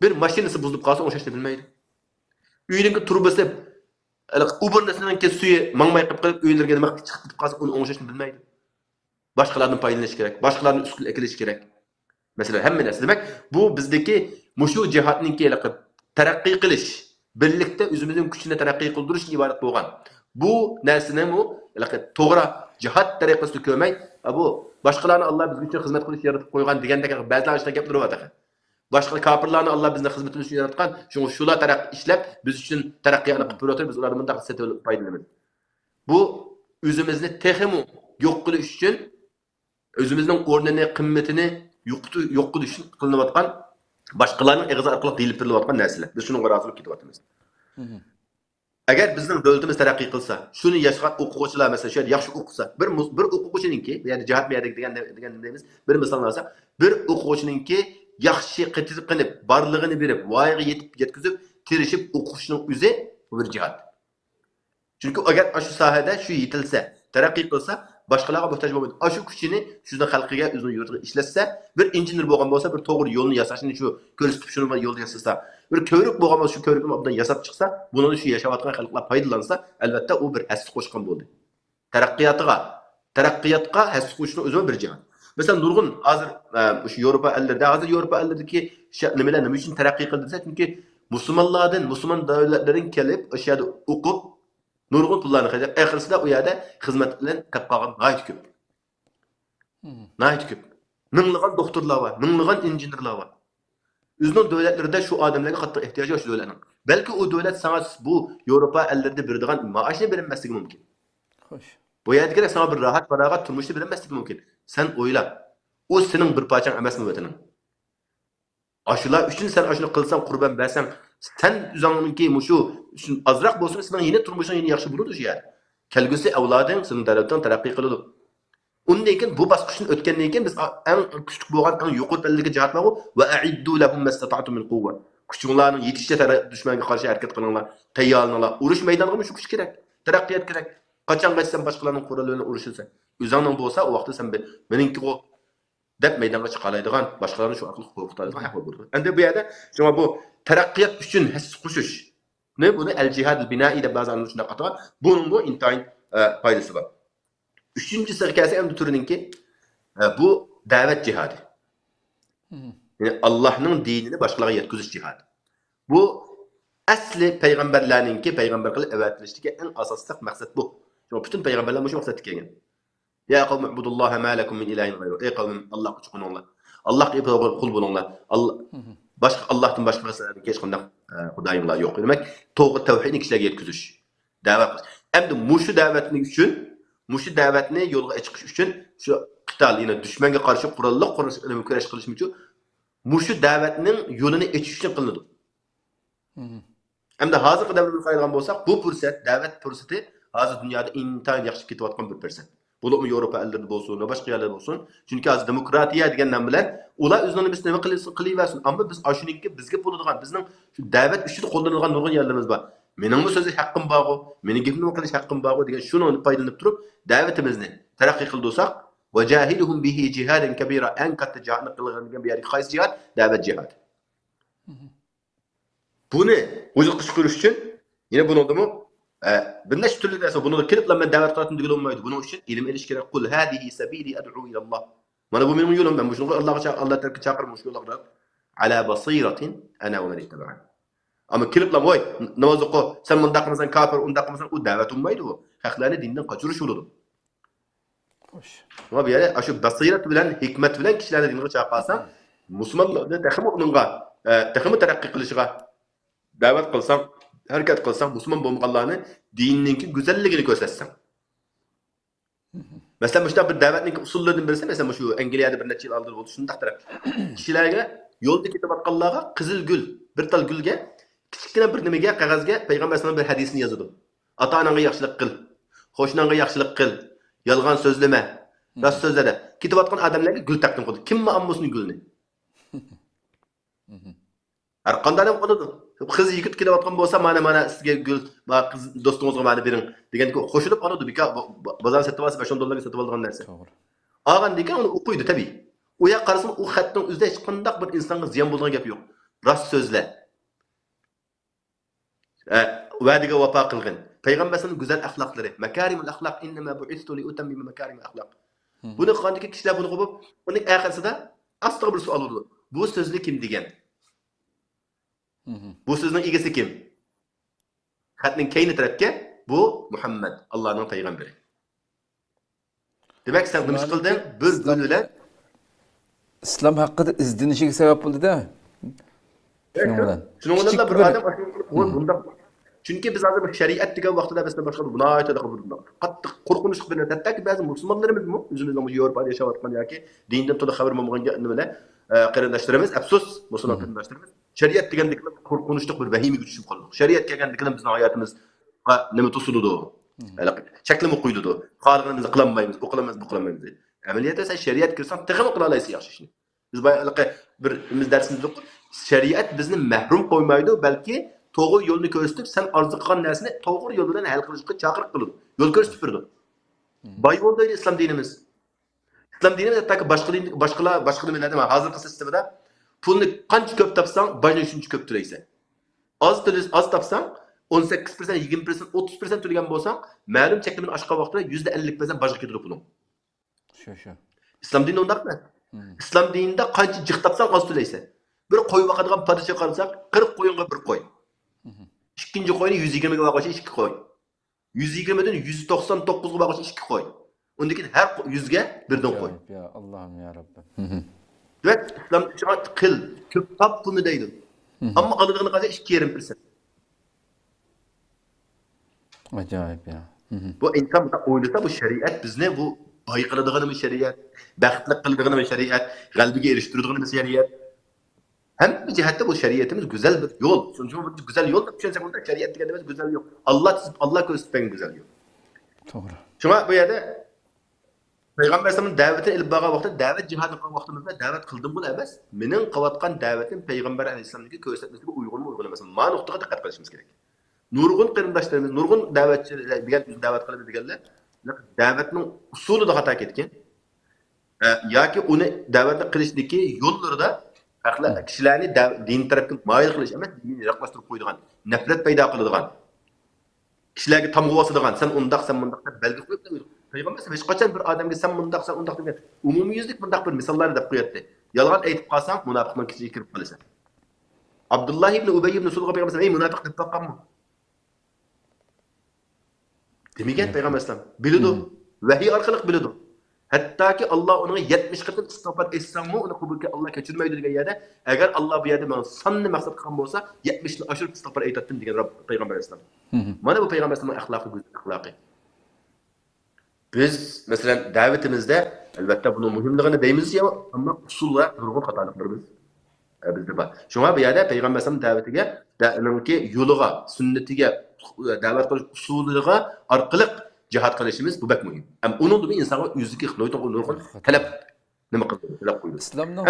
bir maşinesi buzulup kalsa onu şaştı bilmeydi. Üyününki turbası, uburnasından kes suyu mangmay qilib öylерге nima chiqib qolsa uni o'ngishni bilmaydi. Boshqalardan foydalanish kerak, boshqalarni ustun ekilish kerak. Masalan, hamma narsa demak, bu bizdagi mushu jihatninki taraqqiy qilish, birlikda o'zimizning kuchini taraqqiy qildirishga iborat bo'lgan. Bu narsani to'g'ri jihat tariqasida ko'rmay, bu boshqalarni Alloh biz uchun xizmat qilish yaratib qo'ygan degandek ba'zilar ishlar gap turyapti. Boshqa kafirlarni Alloh bizni xizmatimiz uchun yaratgan, shunga shular taraqqiy ishlab biz uchun taraqqiyotni qilib turibdi, biz ulardan bunday qilib foydalanamiz. Bu o'zimizni texmu yo'q qilish uchun, o'zimizning o'rnini, qimmatini yo'q qilish uchun qilinayotgan, boshqalarning og'zi orqali deyilib turilayotgan narsalar. Biz shunga rozilik ketyapmiz. Agar bizning davlatimiz taraqqiy qilsa, shuni yashqat o'quvchilar masalan shu yerda yaxshi o'qisa, bir o'quvchininki, ya'ni jihat miyadagi degan deymiz, bir misol olsa, bir o'quvchininki yaxshi qilib, barlig'ini berib, voyaga yetkazib, tirishib o'qishning o'zi bir jihat. Chunki agar shu sohada shu yetilsa, taraqqiy qilsa, boshqalarga muhtoj bo'lmaydi. Shu kuchini shuni xalqiga, o'zining yurtiga ishlatsa, bir injener bo'lgan bo'lsa, bir to'g'ri yo'lni yasashni shu ko'rsatib shuni yo'lda yasasa, bir ko'rik bo'lgan bo'lsa, shu ko'rikni obdan yasab chiqsa, buni shu yashayotgan xalqlar foydalansa, albatta u bir hassa qo'shgan bo'ldi. Taraqqiyotga hassa qo'shishni o'zi bir jihat. Mesela nurgun hazır şu Avrupa ellerde, hazır Avrupa ellerdeki nimeler nime için terakki kıldırsa çünkü Müslümanlardan, Müslüman devletlerin kelip aşağıda okup nurgun pullarını kayacak. Ahirinde o yerde hizmetlerin kapkagan gayet köp. Gayet köp. Mınlıgan doktorlar var, mınlıgan injenerler var. Üzünün devletlerde şu adamlara katta ihtiyacı var şu devletlerin. Belki o devlet sana bu Avrupa ellerde birdiğin maaşını verilmesi mümkün. Hoş. Bu yerdeki sana bir rahat, faragat turmuşu verilmesi mümkün. Sen oyla. O senin bir parçan emas mı vatanın? Aşılar üçün sen aşını kılsan, kurban versen, sen üzerindeki muşu azrak bolsun, senin yine turmuşun yine yaxşı bulurdu şu yer. Kelgüsü evladın, senin devletten terakki kılılır. Onun için bu baskışın ötkenliğinden biz en küçük boğan, en yukarı belirli cihat var o. Ve a'iddu lahum mastata'tum min kuvve. Küçüklerin yetişçe düşmana karşı hareket kılınlar, tayyarlanlar. Uruş meydanına şu güç gerek, terakkiyat gerek. Kaçan kaçsan başkalarının kurallarına uğraşırsan. Üzerinde olsa o vakti sen benimki o dep meydana çıkalaydıgan, başkalarını şu akıllı korkutaydıgan hak olur. Ende bu yerde şuna bu terakkiyat için hessi koşuş. Ne bunu el cihad binai de bazı anlaşında katılan. Bunun bu intayin faydası var. Üçüncü sırkası en türününki bu davet cihadı. Yani Allah'ın dinini başkalarına yetkizmiş cihadı. Bu asli peygamberlerinki peygamber kılıp evetleştiki en asaslı maksat bu. Çünkü bütün peygamberler bu maksat kelgan. Ya kavm ibudullaha ma lakum min ilahin gayru. Ey kavm Allah kuchukun onlar. Allah gibi kul bulunlar. Allah başka Allah'tan başkası hiç qanday Xudoyinglar yo'q. Demak, to'g'ri tavhidni kishilarga yetkazish. Da'vat qilish. Endi mushu da'vatning uchun, mushu da'vatni yo'lga chiqish uchun shu qital, ya'ni dushmanga qarshi qurolli kurash qilish uchun mushu da'vatning yo'lini ochish uchun qilinadi. Endi hozirgi davrda qaraydigan bo'lsak, bu fursat, da'vat fursati hozir dunyoda intayin yaxshi ketayotgan bir fursat. Bulutmu Avrupa ellerinde olsun, başka yerlerde olsun. Çünkü az demokratiya degenden bilen, ular özünün biz nima qilaversin. Ama biz aşuninki bizga bo'ladigan, bizning şu davet uchun qo'llanilgan nurg'un yerlarimiz bor. Mening bu so'zga haqqim bor, mening gapimni qilish haqqim bor degan shuni foydalanib turib, da'vatimizni taraqqiy qildirsak, وجاهدهم به جهادا كبيرا en katta cihatını kılgın bir yerde qaysi cihat? Davet cihadı. Bunu o'zi qışqırış için yine bunu oldu mu? Bir neçe türlü derse bunu da kilitlen ben davet kılatım digil olmaydı. Bunun için ilim eliş gerek. Kul hadihi sabili ad'u ila Allah. Bana bu benim yolum ben. Şunu Allah terk çağırmış yollar. Ala basiratin ana ve men ittaba'ani. Ama kilitlen oy namaz oku. Sen mundaq qilmasan kafir, undaq qilmasan u davet olmaydı o. Haqlarni dindan qaçırış oludu. Xo'sh. Ama bir yere şu basirat bilen, hikmet bilen kişilerle dinle çağırsan Müslümanlar texmi onunğa, texmi terakki qilishga davet qilsang, harakat qilsang, Müslüman bo'lmaganlarni dinninki go'zalligini ko'rsatsan. Mesela bu bir davetning usullaridan birisi, mesela şu Angliyada bir necha yil oldin bo'ldi, shunday taraf. Kishilarga yo'lda ketayotganlarga qizil gul, bir tal gulga, kichikgina bir nimaga, qog'ozga payg'ambar sollallohu alayhi vasallam bir hadisini yozadi. Ota-onangga yaxshilik qil, qo'shningga yaxshilik qil, yolg'on so'zlama, rost so'zlada. Ketayotgan odamlarga gul taqdim qildi. Kim ma'ammusning gulni? Har qanday ham qiladi. Qiz yigit kelayotgan bo'lsa, mana sizga gul, qiz do'stingizga mana bering degan qo'shilib qoladi. Bozor sotib olsa 5 dollarga sotib olgan narsa. To'g'ri. Olgan degan uni o'qiydi tabii. U yoq qarasin u xatning o'zida hech qanday bir insonga ziyon bo'lgan gap yo'q. Rost so'zla. Va'daga vafo qilgin. Payg'ambarning go'zal axloqlari, makarimul axloq innama bu'istu li utammima makarimul axloq. Buni qandiki kishilar buni qo'yib, uning oxirsida aslo bir savol bo'ldi. Bu so'zni kim degan? Bu so'zning egasi kim? Xatning keyni tarafga bu Muhammad, Allohning payg'ambari. Demak, sen nima qilding? Bir gul bilan islom haqida izlanishiga sabab bo'ldi-da. Shuning bilan. Shuning bilan bir odam bunda chunki biz hozir shariat degan vaqtida biz boshqa bunaayta qilib qattiq qo'rqinchli bir narsa. Hattoki ba'zi musulmonlarimizmi o'zimizning bu Yevropada yashayotgan yoki dindan to'liq xabar bo'lmagan nimalar qarindoshlarimiz, afsus, musulmon qarindoshlarimiz shariat degandeklar qo'rqinchli bir vahimaga tushib qoldik. Shariat degandeklar bizning hayotimizga nima to'siladi? Shaklimi qo'yiladi. Xohlaganimizni qilolmaymiz, bu qilamiz, bu qilolmaymiz. Amaliyotda sen shariat kirsang, texmi qila olasiz yaxshi ishni. Biz bir darsimizda shariat bizni mahrum qo'ymaydi, balki to'g'ri yo'lni ko'rsatib, sen orzu qilgan narsani to'g'ri yo'l bilan hal qilishga chaqiriq qiladi. Yo'l ko'rsatib berdi. Boy yo'l deydi islom dinimiz. İslam dinimiz hattoki boshqa nimalarda hozirgi sistemada pulni qancha ko'p topsang, bajni shuncha ko'p to'laysan. Az topsang 18%, 20%, 30% to'lagan bo'lsang, ma'lum cheklimani oshgan vaqtida %50% bajga ketadi puling. Shu. İslam dini undaqmi? İslam dinida qancha jiq topsang, az to'laysan. Bir qo'y vaqadigan podsho qarasak, 40 qo'yinga bir qo'y. İkinci qo'yni 120 ga bag'ishga 2 qo'y. 120 dan 199 ga bag'ishga 2 qo'y. Undaki her 100 ga birdan qo'y. Ya Allohim ya Rabbim. Evet, İslam şart qil, ko'p top pulni deydi. Ammo qildig'ini qara 2,5%. Ajoyib ya. Bu inson o'ylasa bu shariat bizni bu boy qiladiganimi shariat, baxtli qiladiganimi shariat, qalbiga erishtiradiganimi shariat. Hamma jihatda bu shariatimiz go'zal bir yo'l. Shuning uchun bu go'zal yo'l deb tushunsak, unda shariat deganimiz go'zal yo'l. Allah ko'rsatgan go'zal yo'l. To'g'ri. Shunga bu yerda Peygamber sallallahu davetini ilib borgan vaqtda, davet jihad qilgan vaqtimizda davet qildim bu emas. Mening qilayotgan da'vatim Peygamber alayhisolamga ko'rsatmasiga uygunmi, uygun emas. Ma nuqtaga diqqat qilishimiz kerak. Nurg'un qarindoshlarimiz, nurg'un da'vatchilar degan da'vat qiladi deganlar, da'vatning usulida xato ketgan. Yoki uni da'vatni qilishdagi yo'llarida haqli kishilarni din tarafga moyil qilish emas, dinni yiroqlashtirib qo'yadigan, nafrat paydo qiladigan, kishilarga tamg'u bosadigan, sen undaq, sen mundaq deb belgi qo'yib qo'yadi. Peygamber hech qachon bir odamga sen mundaq, sen undaq degan umumiyuzlik bundaq bir misollar deb qo'yadi. Yolg'on aytib qolsang, munofiqning ichiga kirib qolasan. Abdullah ibn Ubay ibn Sulga Peygamber ey munofiq deb topqanmi? Demigan Peygamber sallam biladi. Vahiy orqali biladi. Hattoki Alloh unga 70 qatim istig'for etsa-mu, uni qabulga Alloh kechirmaydi degan yerda, agar Alloh bu yerda men sonni maqsad qilgan bo'lsa, 70 ni oshirib istig'for aytdim degan Peygamber sallam. Mana bu Peygamber sallam axloqi go'zal axloqi. Biz mesela davetimizde elbette bunun muhimliğini deyimiz ya ama usulla nurg'un xatoliklarimiz bizde var. Şuna bu yerda Peygamber sallam davetiga, ki yo'liga, sunnatiga, davet qilish usuliga orqali jihad qilishimiz bu bak muhim. Ham onun da bir insonga o'ziga nurg'un talab nima qo'ydi. Islomning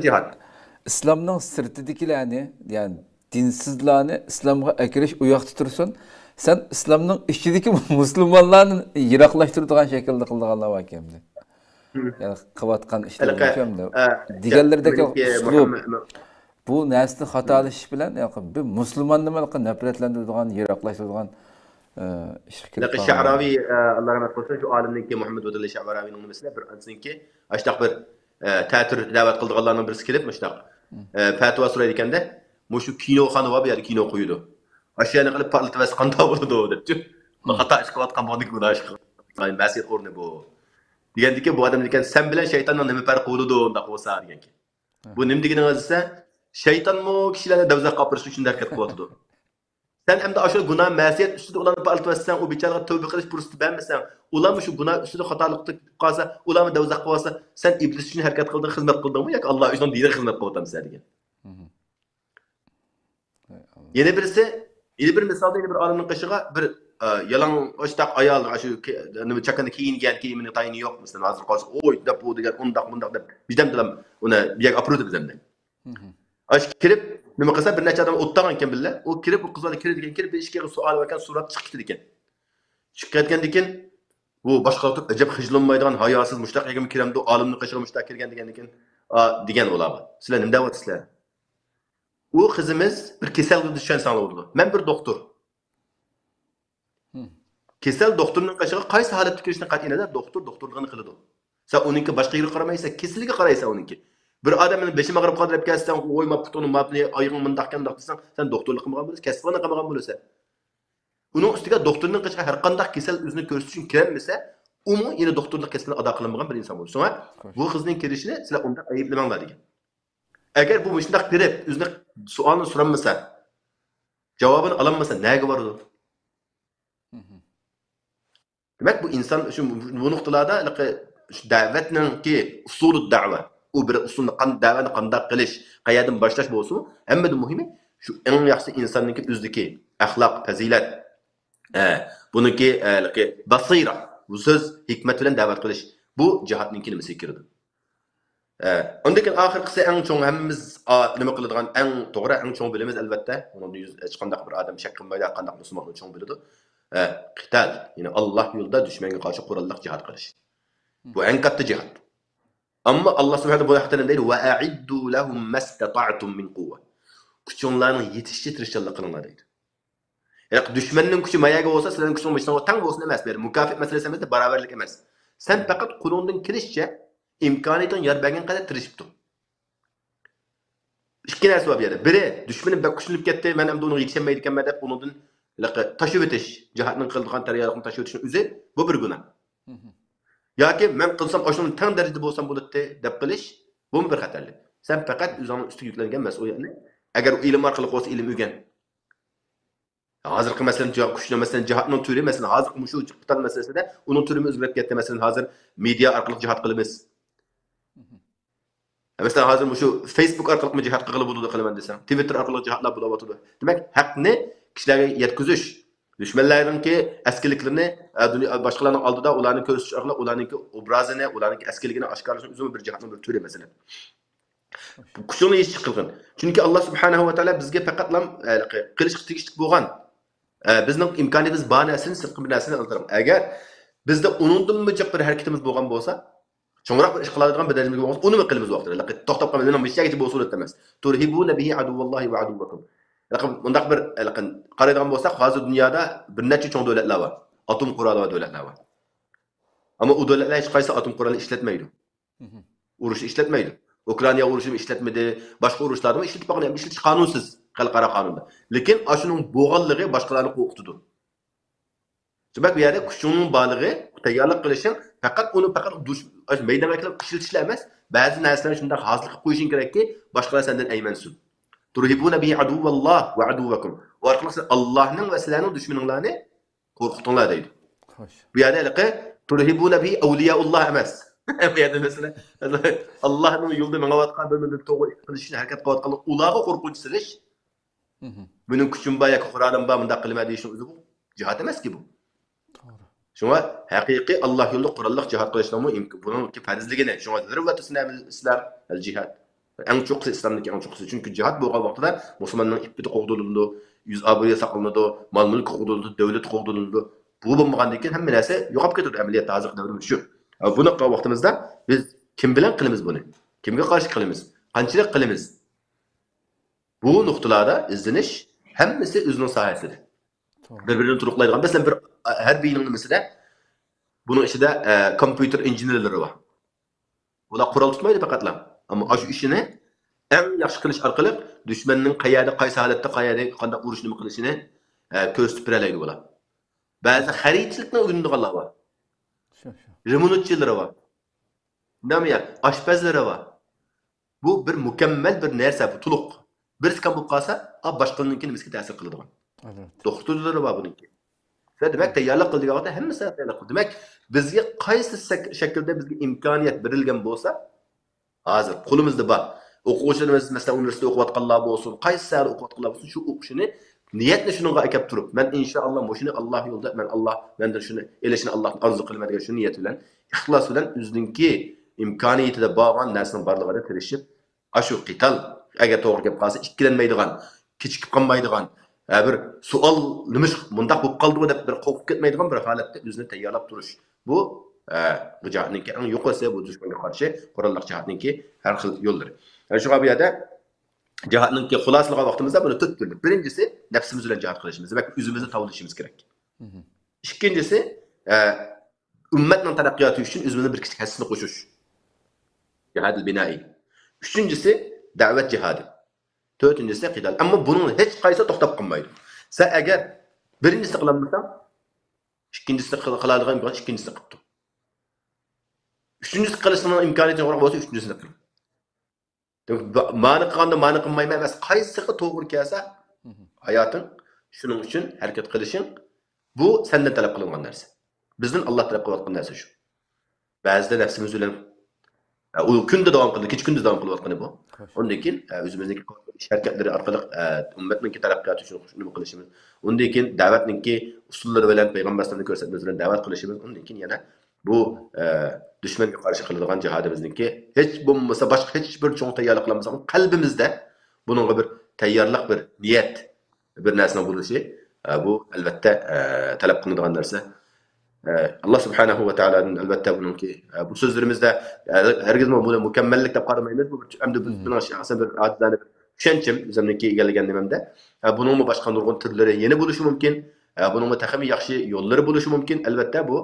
jihad. Islomning sirtidagilarni, ya'ni dinsizlarni islomga akirish u yoqda tursin. Sen İslam'ın içindeki Müslümanlarını yiroqlashtiradigan shaklda qildiganlar ekanmi? Yani qilayotgan ishlar Anaqa o'shamda deganlaridagi uslub Muhammad bu narsani xatolashish bilan bir musulmonni nafratlantiradigan, yiroqlashtiradigan ish kirib لقي qolgan. الشعراوي الله رحمه الله شو عالمنك محمد ودل الشعراوي نون مثلا بر انسنك اشتاق بر تاتر دعوت قلد الله برس كلب مشتاق فتوى سوري كنده مشو كينو خانو وابي كينو قيدو اشياء نقلب بالت بس قنطا ولدو دتو خطا اشكوات قمودك وداش قايم باسير اورني بو degandiki bu odam ekan sen bilan shaytonning nima farqi bo'ladi undaq bo'lsa deganki bu nima deganingiz desa shaytonmi kishilarni davzaq qopirish uchun harakat qilyotdi sen hamda shu gunoh ma'siyat ustida ularni paltvasan u bechoraga tavba qilish fursati bermasan ularmi shu gunoh ustida xatolikda qolsa ularni davzaq qilsa sen iblis uchun harakat qilding xizmat qildingmi yoki Alloh uchun diniga xizmat qilyapsan degan yana birisi bir misolda bir olimning qishig'a bir yalang o'shtaq ayol shu nima chakani kiyingan kiyimini tayini yo'q masalan hozir qolsa oy deb bu degan undaq bundaq deb bijdam bilan uni bu yerga olib kirdi bizdan ash kirib nima qilsa bir necha odam o'ttagan ekan billa u kirib bu qizlar kirdi ekan kirib ishga savol ekan surat chiqib ketdi ekan chiqib ketgandan keyin bu boshqa ajab hijlanmaydigan hayosiz mushtaq egam kiramdi olimni qishig'i mushtaq kirgan degan ekan degan ularga sizlar nima deyapsizlar u qizimiz bir kasalga dushgan sanaladi men bir doktor Kesel doktorning qishig'i qaysi holatda kirishni qat'iy nazar doktorligini qiladi. Sen uninki boshqa yerga qaramaysan, kasalligiga qaraysan uninki. Bir odamning beshim og'rib qoldi deb kelsan, o'yma putini mabni oyog'ing mundaqkan daqsan, sen doktorlik qilmagan bo'lsan, kasbini qilmagan bo'lasan. Uning ustiga doktorning qishig'i har qanday kasal o'zini ko'rsatish uchun kirmasa, umi yana doktorlik kasbini ado qilmagan bir inson bo'lsa, bu qizning kirishini sizlar unda ayblamanglar degan. Agar bu shundaq kirib, o'zini savolni so'ramasa, javobini olmasa, nega boradi? Demek bu insan şu bu noktalarda şu davetning ki usulü da'va u bir usulni da'vani qanday qilish, qayerdan boshlash bo'lsin, hammadan muhimi şu eng yaxshi insonning o'zidagi axloq, fazilat, buniki basira, bu so'z hikmat bilan da'vat qilish. Bu jihatning nimasi kirdi. Ondan keyin oxirgisi eng cho'ng hammamiz nima qiladigan eng to'g'ri, eng cho'ng bilimiz albatta, uni hech qanday bir odam shak qilmaydi, qanday musulmon cho'ng biladi. Qital, yine Allah yolunda düşmanga qarshi qurolliq jihad qilish. Bu eng katta jihad. Ammo Alloh subhanahu va taolo deydi: "Va a'iddu lahum mastata'tum min quwwa." Kuchinglarning yetishga tirishchilik qilinglar deydi. Ya'ni düşmanning kuchi mayaga bo'lsa, sizlarning kuchingiz mishdan tang bo'lsin emas, bir mukofot masalasi emas, barobarlik emas. Sen faqat qo'lingdan kelishcha imkoniyating yor bergan qadar tirishib tur. Ikki narsa bor bu yerda. Biri, düşmanim bak kuchlanib ketdi, men ham uni yetishmaydi ekanman deb undan taşıp öteş, cihatının kıldıqan tariyarlıqını taşıp öteşin üzü, bu bir günah. Yoki men qilsam oshuni tang darajada bo'lsam bo'ladi deb qilish, bu bir xatarlik. Sen faqat o'zingning ustiga yuklangan mas'uliyatni, agar ilm orqali qo'ysa ilm o'rgan. Hozirgi masalan kuchli masalan jihatning turi, masalan hozir shu jihat masalasida uning turini o'zgarib ketdi. Masalan hozir media orqali jihat qilamiz. Masalan hozir shu Facebook orqali jihat qilib bo'ladi qilaman desam, Twitter orqali jihatlar bo'lyapti. Demak, haqni kishilarga yetkazish, dushmanlarningki askarliklarini boshqalarning oldida ularni ko'rsatish orqali ularningki obrazini, ularningki askarligini oshkorlash uchun bir jihatning bir turi masalan. Kuchini ish qilgan. Chunki Alloh subhanahu va taolo bizga faqat qilishga tegishli bo'lgan bizning imkoniyatimiz bor narsani sirtqi bir narsani iltirim. Agar bizda uningdan mujiq bir harakatimiz bo'lgan bo'lsa, cho'ngroq bir ish qiladigan bir darajamizga bo'lsa, uni qilamiz vaqtida. To'xtab qolmaydi, nima ishga bo'lsa emas. Turhibuna bihi aduvallohi va aduvakum. Bundaq bir qaraydigan bo'lsak, hozir dunyoda bir necha cho'ng davlatlar bor. Atom qurolli davlatlar bor. Ammo u davlatlar hech qaysi atom qurolini ishlatmaydi. Urush ishlatmaydi. Ukraina urushini ishlatmadi, boshqa urushlarni ishlatib qo'ygan, ishlatish qonunsiz, xalqaro qonunda. Lekin ashuning bo'g'anligi boshqalarni qo'rqitadi. Demak, bu yerda kuchning borligi, tayyorlik qilishing faqat uni faqat maydonga kelib ishlatishlar emas, ba'zi narsalarni shunday hozir qilib qo'yishing kerakki, boshqalar sendan aymansin. Turhibuna bi aduvalloh va aduvakum. Bu orqali Allohning va sizlarning dushmaninglarni qo'rqitinglar deydi. Xo'sh. Bu yerda turhibuna bi awliyaulloh emas. Bu yerda mesela Allohning yo'lida mengayotgan bir to'g'ri qilishni harakat qilayotgan ularga qo'rqinch silish. Buning kuchim bor yoki Qur'onim bor, bunda qilma deyishning o'zi bu jihad emas-ki bu. To'g'ri. Shunga haqiqiy Alloh yo'lida qurolliq jihad qilishning buning farzligini, shunga zirvatisiz islam al-jihad. Eng cho'qsi islomdagi eng cho'qsi. Chunki jihad bo'lgan vaqtida musulmonning iffati qo'g'dilindi, yuz obro'yi saqlanadi, mol mulk qo'g'dilindi, davlat qo'g'dilindi. Bu bo'lmagandan keyin hamma narsa yo'qolib ketadi amaliyotda hozir davrimiz shu. Bunaqa vaqtimizda biz kim bilan qilamiz buni? Kimga qarshi qilamiz? Qanchalik qilamiz? Bu nuqtalarda izlanish hammasi o'zining sohasida. To'g'ri. Bir-birini to'liqlaydigan. Masalan, bir harbiyning nimasida buning ichida kompyuter injenerlari bor. Ular qurol tutmaydi faqatla. Ammo shu ishini eng yaxshi qilish orqali dushmanning qayerda, qaysi holatda, qayerda qanday urushni qilishini ko'rsatib beradi bular. Ba'zi xaritchilikni o'rganadiganlar bor. Shu. Remontchilari bor. Namiya, oshpazlari bor. Bu bir mukammal bir narsa, bu to'liq. Birisi kam bo'lib qolsa, boshqalarninki nimasiga ta'sir qiladigan. Albatta. Doktorlari bor buniki. Demak, tayyorlik qiladigan vaqtda hammasi tayyorlik qildi. Demak, bizga qaysi shaklda bizga imkoniyat berilgan bo'lsa, hozir qo'limizda bor. O'quvchilarimiz masalan universitetda o'qiyotganlar bo'lsin, qaysi sari o'qiyotganlar bo'lsin, shu o'qishini niyatni shunga akab turib, men inshaalloh mushuni Alloh yo'lida, men Alloh mendan shuni elishini Alloh arzu qilma degan shu niyat bilan, ixlos bilan o'zininki imkoniyatida bo'lgan narsaning borlig'iga tirishib, shu qital agar to'g'ri kelib qolsa, ikkilanmaydigan, kechikib qolmaydigan, bir savol nima bundoq bo'lib qoldi deb bir qo'rqib ketmaydigan bir holatda o'zini tayyorlab turish. Bu jihatninki eng yuqorisi bu dushmanga qarshi qurolliq jihatninki har xil yo'llari. Yani şu yerda jihatninki xulosalag'an vaqtimizda buni to'rt turli. Birinchisi nafsimiz bilan jihat qilishimiz, demak o'zimizni tavlashimiz kerak. Ikkinchisi ummatning taraqqiyoti uchun o'zimizni bir kichik hissini qo'shish. Jihad al-bina'i. Uchinchisi da'vat jihadi. To'rtinchisi qital. Ammo buning hech qaysi to'xtab qolmaydi. Sen agar birinchisini qilolmasang, ikkinchisini qiladigan bo'lsa, ikkinchisini qilib. Uchinchisi qilishning imkoniyati yo'q bo'lsa, uchinchisini qil. Mani qilganda mani qilmayman emas, qaysisiga to'g'ri kelsa, hayoting shuning uchun harakat qilishing bu sendan talab qilingan narsa. Bizning Alloh talab qilayotgan narsa shu. Ba'zida nafsimiz bilan u kunda davom qildi, kech kunda davom qilayotgani bu. Undan keyin o'zimizniki ish harakatlari orqali ummatning taraqqiyoti uchun nima qilishimiz, undan keyin da'vatningki usullari bilan payg'ambarlarning ko'rsatmasi bilan da'vat qilishimiz, undan keyin yana bu dushmanga qarshi qiladigan jihadimizniki hech bo'lmasa boshqa hech bir cho'ng tayyorlik qilmasak qalbimizda buningga bir tayyorlik, bir niyat, bir narsa bo'lishi bu albatta talab qilinadigan narsa. Allah subhanahu va taolaning albatta buningki bu so'zlarimizda hargiz buni mukammallik deb qaramaymiz. Bu hamda bizning shaxsan bir adlanib tushunchim o'zimniki egallagan nimamda. Buning boshqa nurg'un turlari yana bo'lishi mumkin. Buning taxmiy yaxshi yo'llari bo'lishi mumkin. Albatta bu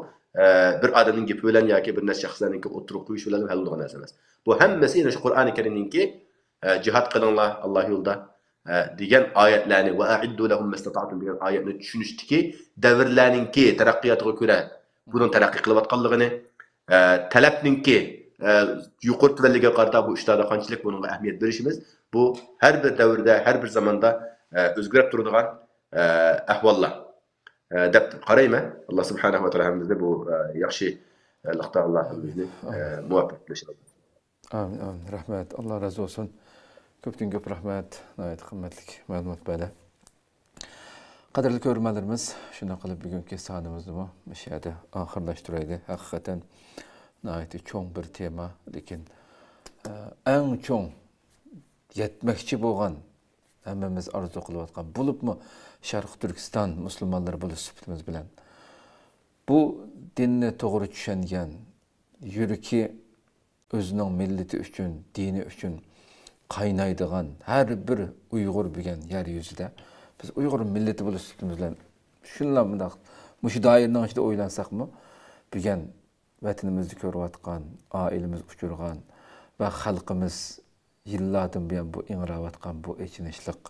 bir odamning gapi bilan yoki bir narsa shaxslarningki o'tirib qo'yish bilan hal bo'lgan narsa emas. Bu hammasi yana shu Qur'oni Karimningki jihad qilinglar Alloh yo'lida degan oyatlarni va a'iddu lahum mastata'tum degan oyatni tushunishdiki, davrlarningki taraqqiyotiga ko'ra buning taraqqiy qilayotganligini, talabningki yuqori tuvalliga qarata bu ishlarda qanchalik bunga ahamiyat berishimiz, bu har bir davrda, har bir zamonda o'zgarib turadigan ahvollar. Deb qarayman. Alloh subhanahu va taolo hammamizga bu yaxshi liqda Alloh bizni muvaffaq qilishi. Amin, amin. Rahmat. Allah razı olsun. Köpten köp rahmet. Nayet kıymetli ma'lumot böyle. Qadrli ko'rmalarimiz, shuna qilib bugungi sonimizni bu yerda oxirlashtiraylik. Haqiqatan nayet cho'ng bir tema, lekin eng cho'ng yetmoqchi bo'lgan hammamiz orzu qilayotgan bo'libmi Sharq Turkiston musulmonlari bo'lish sifatimiz bilan bu dinni to'g'ri tushungan, yuraki o'zining millati uchun, dini uchun qaynaydigan har bir Uyg'ur bo'lgan yer yuzida biz Uyg'ur millati bo'lish sifatimiz bilan shunlar bundoq mushu doirning ichida o'ylansaqmi, bo'lgan vatanimizni ko'rayotgan, oilamiz uchirgan va xalqimiz yillardan buyon bu ingrayotgan bu echinishliq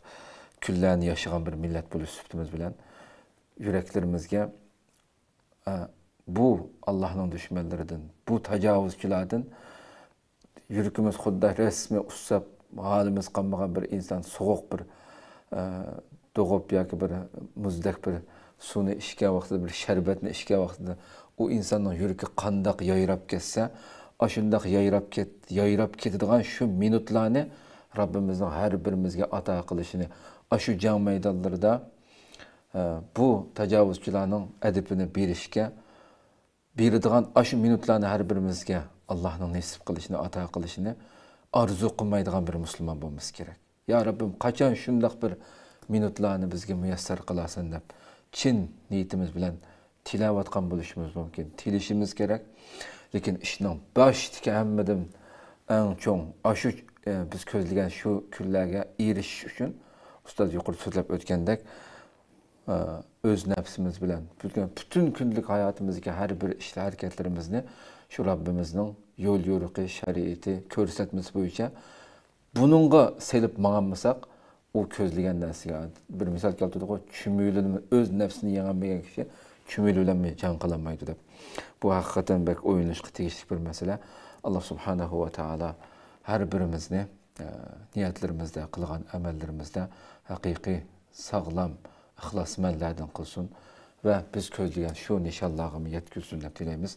kunlarni yaşayan bir millet bo'lish sifatimiz bilan yuraklarimizga bu Allohning dushmanlaridan, bu tajovuzchilardan yuragimiz xuddi rasmi usab halimiz qolmagan bir inson so'g'uq bir doğup yoki bir muzdek bir suvni ichgan vaqtida, bir sharbatni ichgan vaqtida u insonning yuragi qandoq yayrab ketsa, ashundoq yayrab ketadigan shu minutlarni Rabbimizning har birimizga ato qilishini, shu jang maydonlarida bu tajovuzchilarning adibini berishga beradigan shu minutlarni har birimizga Allohning nasib qilishini, ato qilishini arzu qilmaydigan bir musulmon bo'lmamiz kerak. Ya Rabbim, qachon shundoq bir minutlarni bizga muyassar qilasan deb chin niyatimiz bilan tilovat qilgan bo'lishimiz mumkin. Tilishimiz kerak. Lekin ishning boshidagi hammadan eng cho'ng shu biz ko'zlagan shu kunlarga erishish uchun ustoz yuqori so'zlab o'tgandek o'z nafsimiz bilan butun kunlik hayotimizdagi har bir ish harakatlarimizni shu Rabbimizning yo'l yo'riqi, shariati, ko'rsatmasi bo'yicha buningga selib mangamasak, u ko'zlagan narsaga bir misol keltirdik, chumilini o'z nafsini yengolmagan kishi chumillanmay jon qilolmaydi deb. Bu haqiqatan bak o'yinishga tegishli bir masala. Alloh subhanahu va taolo har birimizni niyatlarimizda, qilgan amallarimizda haqiqiy, sog'lom, ixlosmandlardan qilsin va biz ko'zlagan shu nishonlarga yetkazsin deb tilaymiz.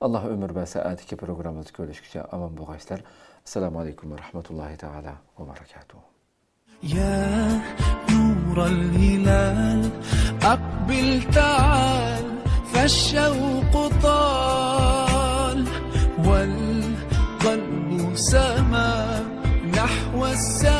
Allah ömür ve saatiki programımızı görüşükçe aman boğaçlar. Esselamu Aleyküm ve Rahmetullahi Teala ve Berekatuhu. يا نور الهلال أقبل تعال فالشوق طال والقلب سما نحو السماء